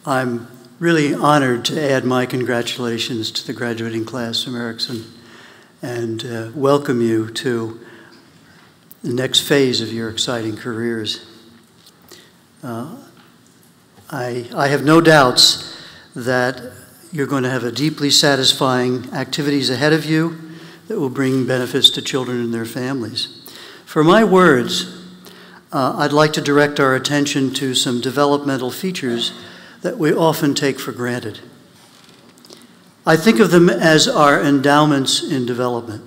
I'm really honored to add my congratulations to the graduating class from Erikson and welcome you to the next phase of your exciting careers. I have no doubts that you're going to have a deeply satisfying activities ahead of you that will bring benefits to children and their families. For my words, I'd like to direct our attention to some developmental features that we often take for granted. I think of them as our endowments in development.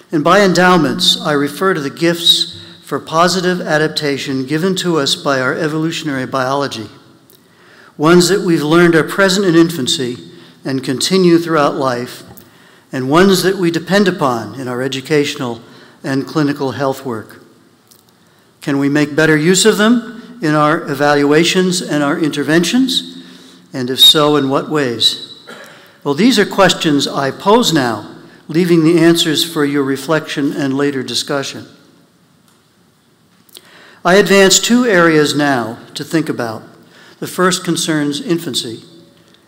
And by endowments, I refer to the gifts for positive adaptation given to us by our evolutionary biology, ones that we've learned are present in infancy and continue throughout life, and ones that we depend upon in our educational and clinical health work. Can we make better use of them in our evaluations and our interventions? And if so, in what ways? Well, these are questions I pose now, leaving the answers for your reflection and later discussion. I advance two areas now to think about. The first concerns infancy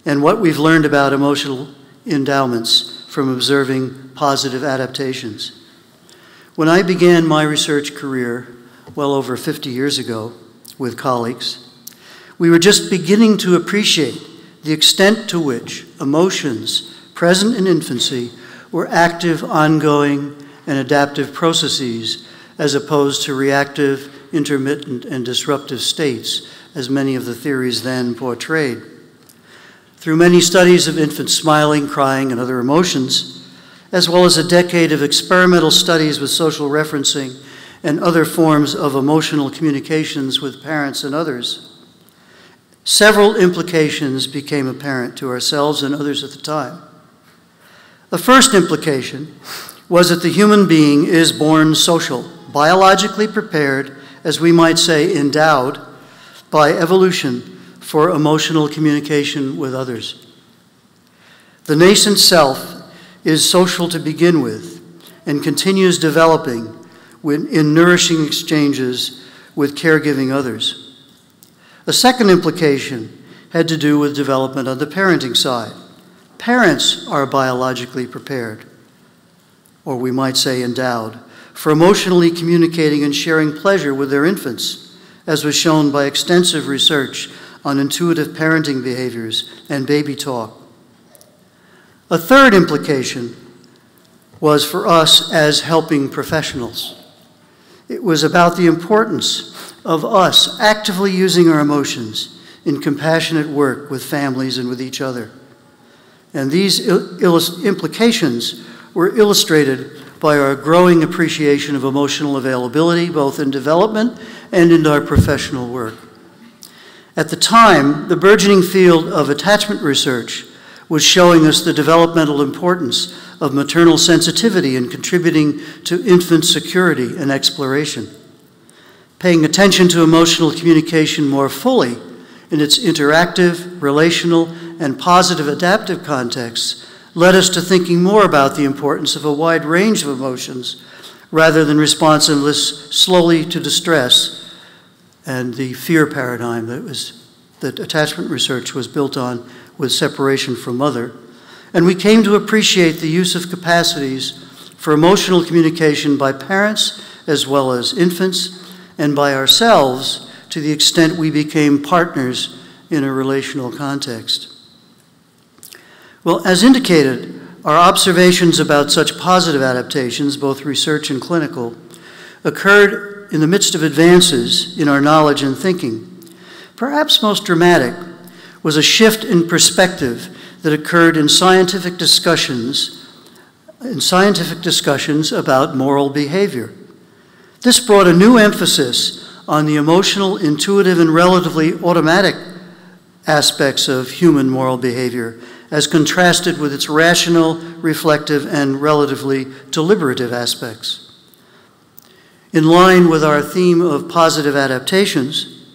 and what we've learned about emotional endowments from observing positive adaptations. When I began my research career well over 50 years ago with colleagues, we were just beginning to appreciate the extent to which emotions present in infancy were active, ongoing, and adaptive processes as opposed to reactive, intermittent, and disruptive states, as many of the theories then portrayed. Through many studies of infants smiling, crying, and other emotions, as well as a decade of experimental studies with social referencing and other forms of emotional communications with parents and others, several implications became apparent to ourselves and others at the time. The first implication was that the human being is born social, biologically prepared, as we might say, endowed by evolution for emotional communication with others. The nascent self is social to begin with and continues developing in nourishing exchanges with caregiving others. A second implication had to do with development on the parenting side. Parents are biologically prepared, or we might say endowed, for emotionally communicating and sharing pleasure with their infants, as was shown by extensive research on intuitive parenting behaviors and baby talk. A third implication was for us as helping professionals. It was about the importance of us actively using our emotions in compassionate work with families and with each other. And these implications were illustrated by our growing appreciation of emotional availability, both in development and in our professional work. At the time, the burgeoning field of attachment research was showing us the developmental importance of maternal sensitivity in contributing to infant security and exploration. Paying attention to emotional communication more fully in its interactive, relational, and positive adaptive contexts led us to thinking more about the importance of a wide range of emotions rather than responsiveness slowly to distress and the fear paradigm that attachment research was built on with separation from mother. And we came to appreciate the use of capacities for emotional communication by parents as well as infants and by ourselves to the extent we became partners in a relational context. Well, as indicated, our observations about such positive adaptations, both research and clinical, occurred in the midst of advances in our knowledge and thinking. Perhaps most dramatic was a shift in perspective that occurred in scientific discussions about moral behavior. This brought a new emphasis on the emotional, intuitive, and relatively automatic aspects of human moral behavior as contrasted with its rational, reflective, and relatively deliberative aspects. In line with our theme of positive adaptations,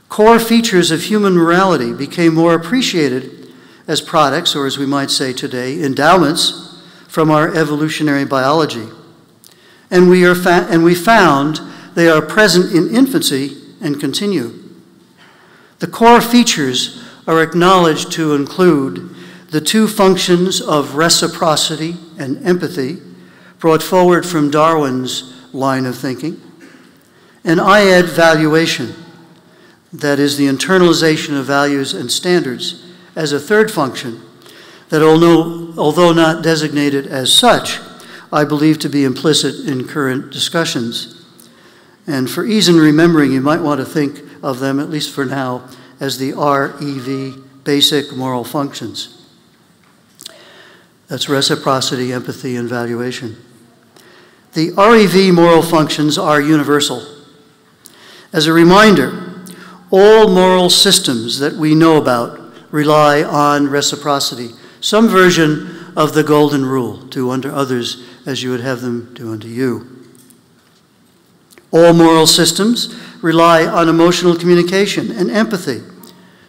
core features of human morality became more appreciated as products, or as we might say today, endowments from our evolutionary biology. And we found they are present in infancy and continue. The core features are acknowledged to include the two functions of reciprocity and empathy brought forward from Darwin's line of thinking, and I add valuation, that is the internalization of values and standards, as a third function that, although not designated as such, I believe to be implicit in current discussions. And for ease in remembering, you might want to think of them, at least for now, as the REV, basic moral functions. That's reciprocity, empathy, and valuation. The REV moral functions are universal. As a reminder, all moral systems that we know about rely on reciprocity, some version of the golden rule: do unto others as you would have them do unto you. All moral systems rely on emotional communication and empathy,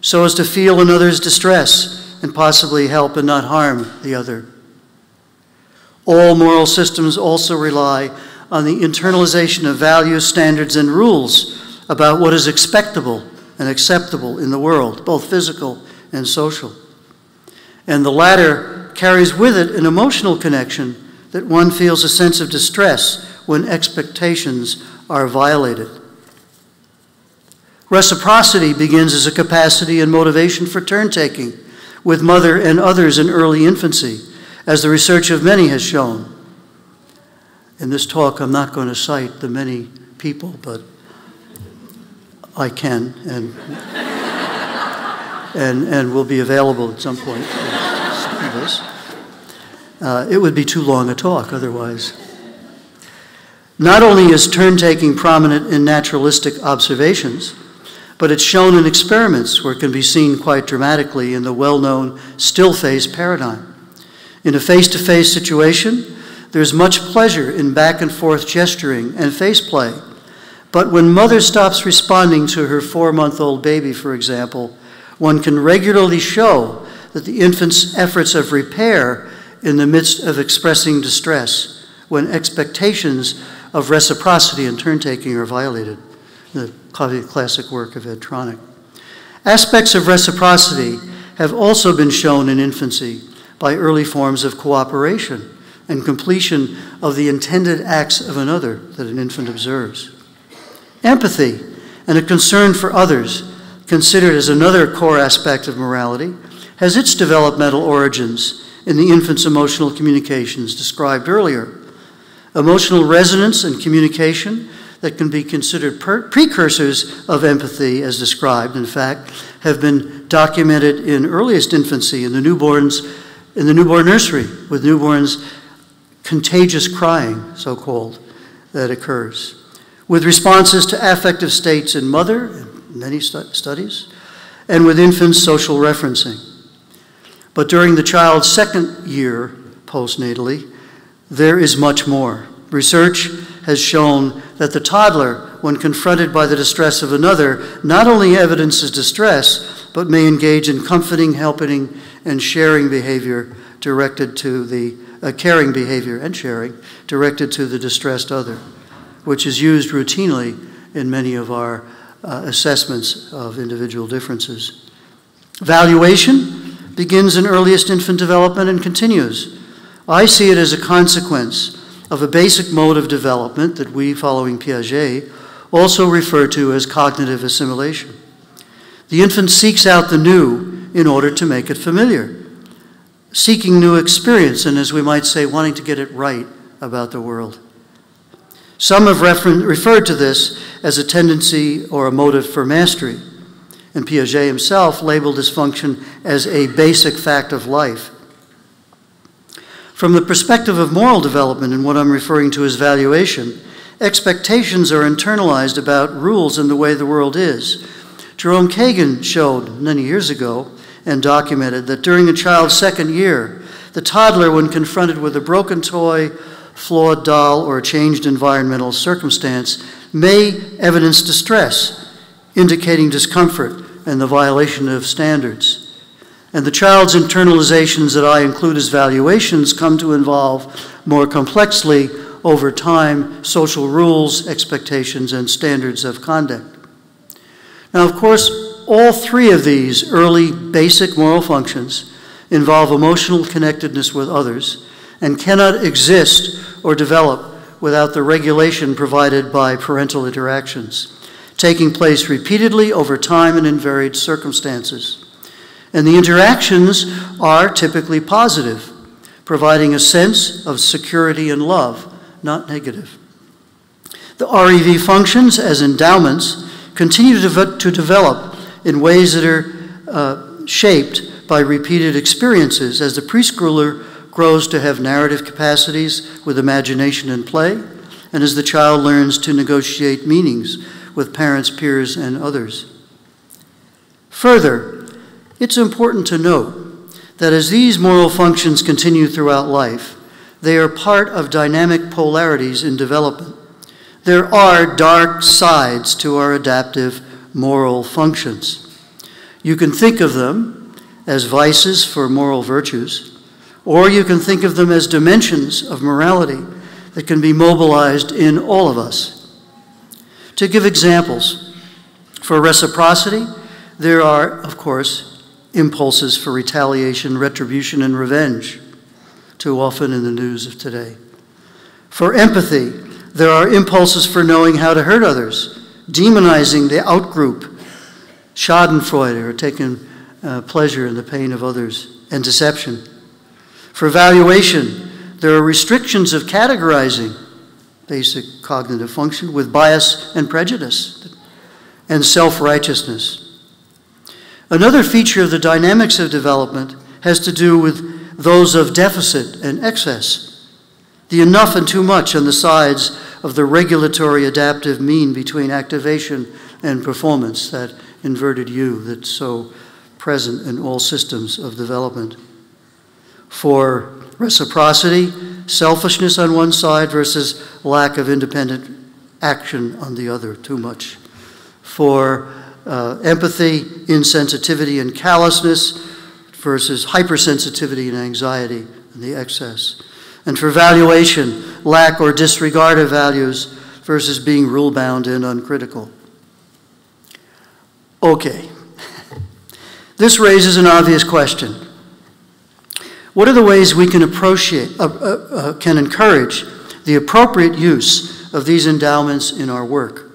so as to feel another's distress and possibly help and not harm the other. All moral systems also rely on the internalization of values, standards, and rules about what is expectable and acceptable in the world, both physical and social. And the latter carries with it an emotional connection that one feels a sense of distress when expectations are violated. Reciprocity begins as a capacity and motivation for turn-taking with mother and others in early infancy, as the research of many has shown. In this talk, I'm not going to cite the many people, but I can, and will be available at some point for this. It would be too long a talk otherwise. Not only is turn-taking prominent in naturalistic observations, but it's shown in experiments where it can be seen quite dramatically in the well-known still phase paradigm. In a face-to-face situation, there's much pleasure in back-and-forth gesturing and face play. But when mother stops responding to her 4-month-old baby, for example, one can regularly show that the infant's efforts of repair in the midst of expressing distress, when expectations of reciprocity and turn-taking are violated. The classic work of Ed Tronick. Aspects of reciprocity have also been shown in infancy by early forms of cooperation and completion of the intended acts of another that an infant observes. Empathy and a concern for others, considered as another core aspect of morality, has its developmental origins in the infant's emotional communications described earlier. Emotional resonance and communication that can be considered precursors of empathy, as described, in fact, have been documented in earliest infancy in the newborn nursery, with newborns' contagious crying, so-called, that occurs, with responses to affective states in mother, in many studies, and with infants' social referencing. But during the child's second year postnatally, there is much more. Research has shown that the toddler, when confronted by the distress of another, not only evidences distress, but may engage in comforting, helping, and sharing behavior directed to the caring behavior and sharing directed to the distressed other, which is used routinely in many of our assessments of individual differences. Valuation begins in earliest infant development and continues. I see it as a consequence of a basic mode of development that we, following Piaget, also refer to as cognitive assimilation. The infant seeks out the new in order to make it familiar, seeking new experience, and as we might say, wanting to get it right about the world. Some have referred to this as a tendency or a motive for mastery, and Piaget himself labeled this function as a basic fact of life. From the perspective of moral development and what I'm referring to as valuation, expectations are internalized about rules and the way the world is. Jerome Kagan showed many years ago and documented that during a child's second year, the toddler, when confronted with a broken toy, flawed doll, or a changed environmental circumstance, may evidence distress, indicating discomfort and the violation of standards. And the child's internalizations that I include as valuations come to involve more complexly over time social rules, expectations, and standards of conduct. Now, of course, all three of these early basic moral functions involve emotional connectedness with others and cannot exist or develop without the regulation provided by parental interactions, taking place repeatedly over time and in varied circumstances. And the interactions are typically positive, providing a sense of security and love, not negative. The REV functions as endowments continue to develop in ways that are shaped by repeated experiences as the preschooler grows to have narrative capacities with imagination and play, and as the child learns to negotiate meanings with parents, peers, and others. Further, it's important to note that as these moral functions continue throughout life, they are part of dynamic polarities in development. There are dark sides to our adaptive moral functions. You can think of them as vices for moral virtues, or you can think of them as dimensions of morality that can be mobilized in all of us. To give examples, for reciprocity, there are, of course, impulses for retaliation, retribution, and revenge, too often in the news of today. For empathy, there are impulses for knowing how to hurt others, demonizing the outgroup, schadenfreude, or taking pleasure in the pain of others, and deception. For valuation, there are restrictions of categorizing, basic cognitive function, with bias and prejudice, and self-righteousness. Another feature of the dynamics of development has to do with those of deficit and excess, the enough and too much on the sides of the regulatory adaptive mean between activation and performance, that inverted U that's so present in all systems of development. For reciprocity, selfishness on one side versus lack of independent action on the other, too much. For empathy, insensitivity and callousness versus hypersensitivity and anxiety and the excess. And for valuation, lack or disregard of values versus being rule-bound and uncritical. Okay, this raises an obvious question. What are the ways we can can encourage the appropriate use of these endowments in our work?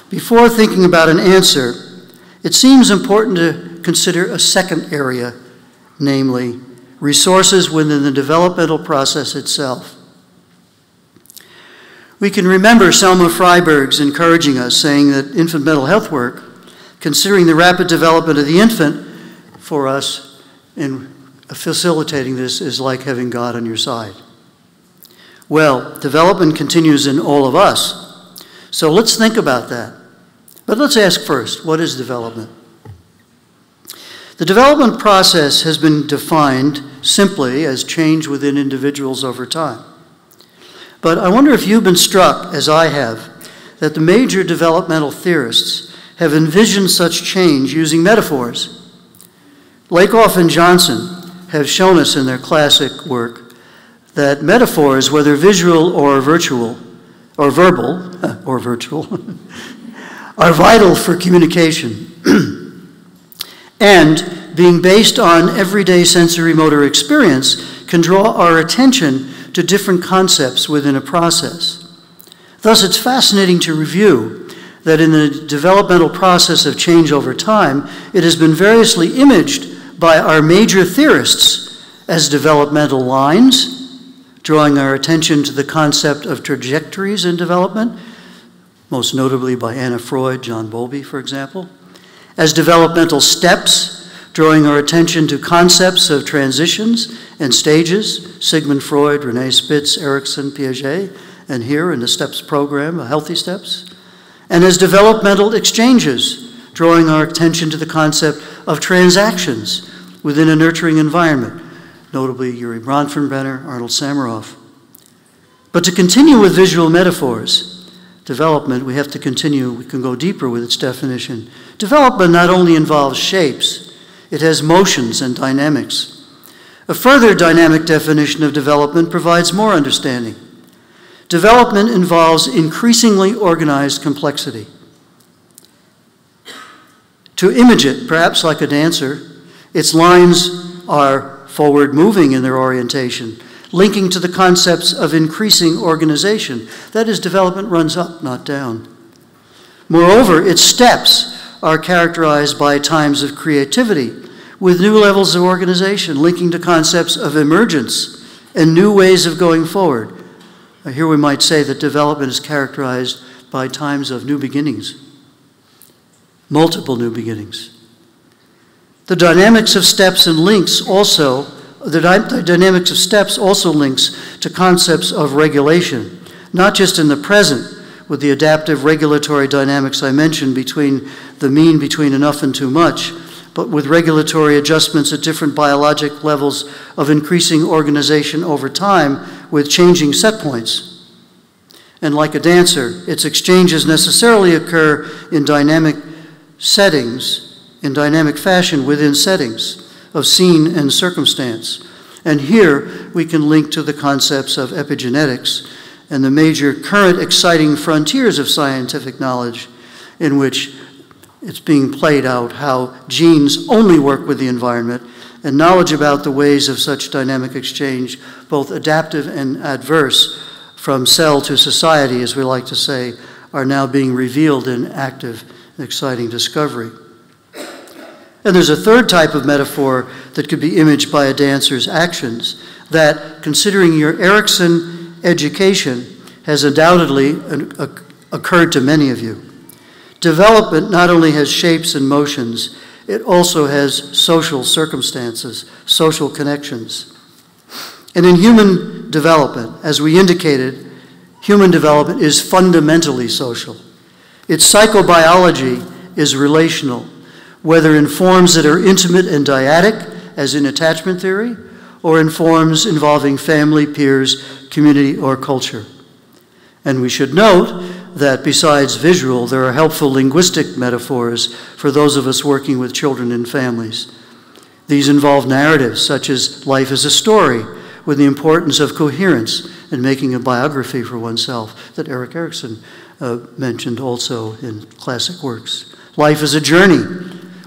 Before thinking about an answer, it seems important to consider a second area, namely resources within the developmental process itself. We can remember Selma Freiberg's encouraging us, saying that infant mental health work, considering the rapid development of the infant, for us in facilitating this is like having God on your side. Well, development continues in all of us, so let's think about that. But let's ask first, what is development? The development process has been defined simply as change within individuals over time. But I wonder if you've been struck, as I have, that the major developmental theorists have envisioned such change using metaphors. Lakoff and Johnson have shown us in their classic work that metaphors, whether visual or virtual, or verbal, or virtual, are vital for communication. And being based on everyday sensory motor experience can draw our attention to different concepts within a process. Thus, it's fascinating to review that in the developmental process of change over time, it has been variously imaged by our major theorists as developmental lines, drawing our attention to the concept of trajectories in development, most notably by Anna Freud, John Bowlby, for example, as developmental steps, drawing our attention to concepts of transitions and stages, Sigmund Freud, René Spitz, Erikson, Piaget, and here in the STEPS program, Healthy Steps, and as developmental exchanges, drawing our attention to the concept of transactions within a nurturing environment, notably Yuri Bronfenbrenner, Arnold Samaroff. But to continue with visual metaphors, development, we have to continue, we can go deeper with its definition. Development not only involves shapes, it has motions and dynamics. A further dynamic definition of development provides more understanding. Development involves increasingly organized complexity. To image it, perhaps like a dancer, its lines are forward-moving in their orientation, linking to the concepts of increasing organization. That is, development runs up, not down. Moreover, its steps are characterized by times of creativity, with new levels of organization, linking to concepts of emergence and new ways of going forward. Here we might say that development is characterized by times of new beginnings, multiple new beginnings. The dynamics of steps and links also, the dynamics of steps also links to concepts of regulation, not just in the present, with the adaptive regulatory dynamics I mentioned between the mean between enough and too much, but with regulatory adjustments at different biologic levels of increasing organization over time with changing set points. And like a dancer, its exchanges necessarily occur in dynamic settings, in dynamic fashion within settings of scene and circumstance. And here we can link to the concepts of epigenetics and the major current exciting frontiers of scientific knowledge in which it's being played out how genes only work with the environment, and knowledge about the ways of such dynamic exchange, both adaptive and adverse, from cell to society, as we like to say, are now being revealed in active and exciting discovery. And there's a third type of metaphor that could be imaged by a dancer's actions, that, considering your Erikson education, has undoubtedly occurred to many of you. Development not only has shapes and motions, it also has social circumstances, social connections. And in human development, as we indicated, human development is fundamentally social. Its psychobiology is relational, whether in forms that are intimate and dyadic, as in attachment theory, or in forms involving family, peers, community, or culture. And we should note that besides visual, there are helpful linguistic metaphors for those of us working with children and families. These involve narratives such as life as a story, with the importance of coherence and making a biography for oneself that Erikson mentioned also in classic works. Life as a journey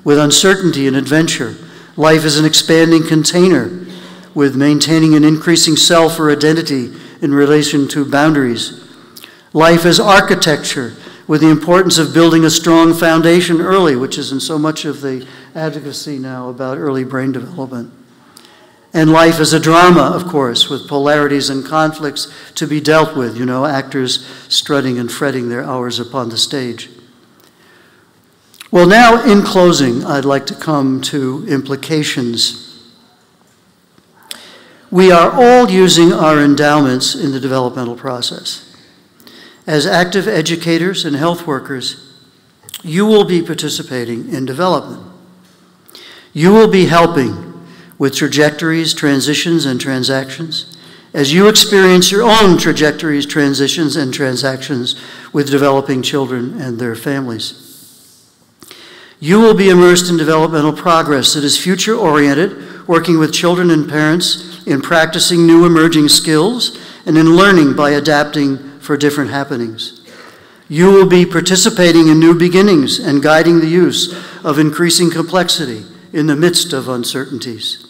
with uncertainty and adventure. Life as an expanding container with maintaining an increasing self or identity in relation to boundaries. Life as architecture, with the importance of building a strong foundation early, which is in so much of the advocacy now about early brain development. And life as a drama, of course, with polarities and conflicts to be dealt with, you know, actors strutting and fretting their hours upon the stage. Well, now, in closing, I'd like to come to implications. We are all using our endowments in the developmental process. As active educators and health workers, you will be participating in development. You will be helping with trajectories, transitions, and transactions as you experience your own trajectories, transitions, and transactions with developing children and their families. You will be immersed in developmental progress that is future-oriented, working with children and parents in practicing new emerging skills and in learning by adapting for different happenings. You will be participating in new beginnings and guiding the use of increasing complexity in the midst of uncertainties.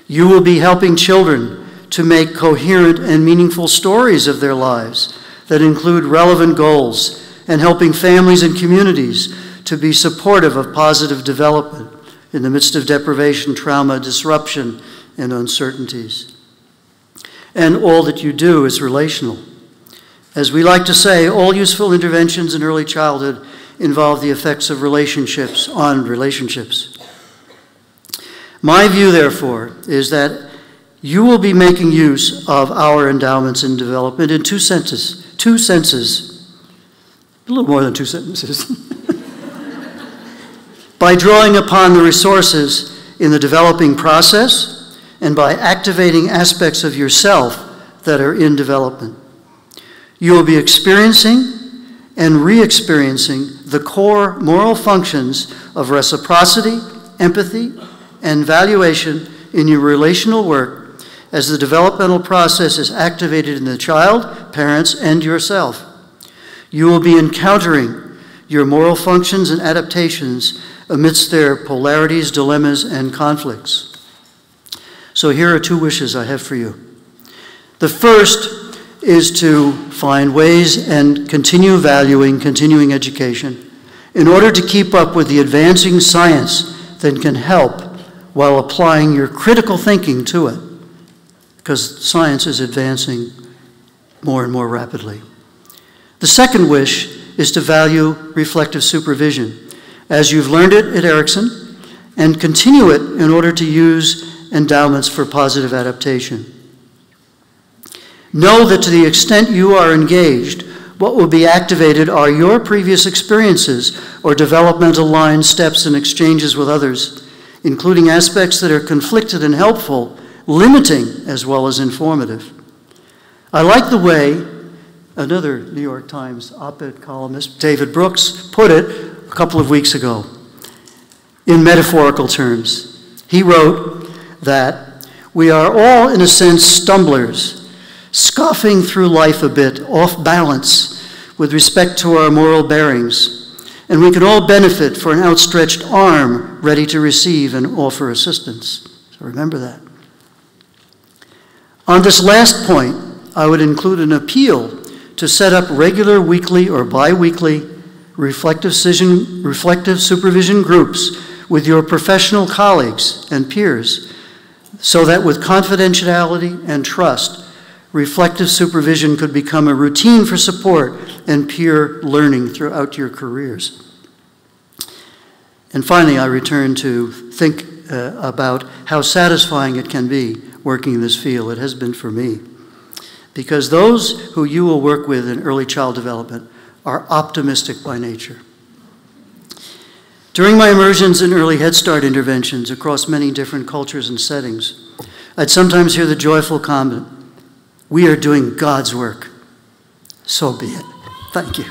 You will be helping children to make coherent and meaningful stories of their lives that include relevant goals, and helping families and communities to be supportive of positive development in the midst of deprivation, trauma, disruption, and uncertainties. And all that you do is relational. As we like to say, all useful interventions in early childhood involve the effects of relationships on relationships. My view, therefore, is that you will be making use of our endowments in development in two senses, a little more than two sentences, by drawing upon the resources in the developing process and by activating aspects of yourself that are in development. You will be experiencing and re-experiencing the core moral functions of reciprocity, empathy, and valuation in your relational work as the developmental process is activated in the child, parents, and yourself. You will be encountering your moral functions and adaptations amidst their polarities, dilemmas, and conflicts. So here are two wishes I have for you. The first is to find ways and continue valuing continuing education in order to keep up with the advancing science that can help while applying your critical thinking to it, because science is advancing more and more rapidly. The second wish is to value reflective supervision, as you've learned it at Erikson, and continue it in order to use endowments for positive adaptation. Know that to the extent you are engaged, what will be activated are your previous experiences or developmental lines, steps, and exchanges with others, including aspects that are conflicted and helpful, limiting as well as informative. I like the way another New York Times op-ed columnist, David Brooks, put it a couple of weeks ago in metaphorical terms. He wrote that we are all, in a sense, stumblers, scoffing through life a bit, off balance with respect to our moral bearings, and we can all benefit for an outstretched arm ready to receive and offer assistance. So remember that. On this last point, I would include an appeal to set up regular weekly or bi-weekly reflective supervision groups with your professional colleagues and peers, so that with confidentiality and trust, reflective supervision could become a routine for support and peer learning throughout your careers. And finally, I return to think about how satisfying it can be working in this field. It has been for me. Because those who you will work with in early child development are optimistic by nature. During my immersions in early Head Start interventions across many different cultures and settings, I'd sometimes hear the joyful comment, "We are doing God's work." So be it. Thank you.